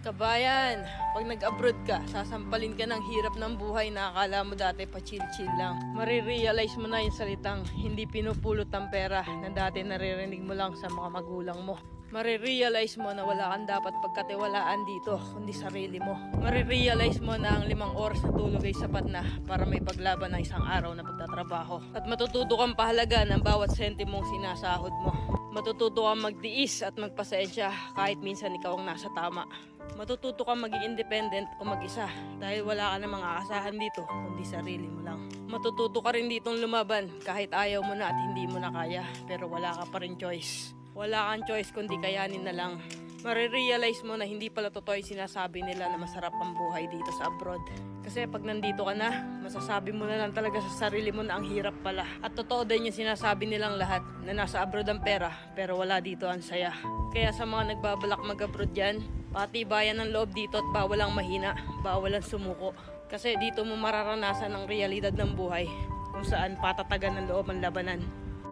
Kabayan, pag nag-abroad ka, sasampalin ka ng hirap ng buhay na akala mo dati pa chill-chill lang. Marirealize mo na yung salitang hindi pinupulot ang pera na dati naririnig mo lang sa mga magulang mo. Marirealize mo na wala kang dapat pagkatiwalaan dito, kundi sarili mo. Marirealize mo na ang 5 oras na tulog ay sapat na para may paglaban ng isang araw na pagtatrabaho. At matututo kang pahalaga ng bawat sentimong sinasahod mo. Matututo kang magtiis at magpasensya kahit minsan ikaw ang nasa tama. Matututo kang maging independent o mag-isa dahil wala ka namang aasahan dito kundi sarili mo lang. Matututo ka rin ditong lumaban kahit ayaw mo na at hindi mo na kaya pero wala ka pa rin choice. Wala kang choice kundi kayanin na lang. Marirealize mo na hindi pala totoo yung sinasabi nila na masarap ang buhay dito sa abroad. Kasi pag nandito ka na, masasabi mo na lang talaga sa sarili mo na ang hirap pala. At totoo din yung sinasabi nilang lahat na nasa abroad ang pera pero wala dito ang saya. Kaya sa mga nagbabalak mag-abroad dyan, patibayan ng loob dito at bawal ang mahina, bawal ang sumuko. Kasi dito mo mararanasan ang realidad ng buhay kung saan patatagan ng loob ang labanan.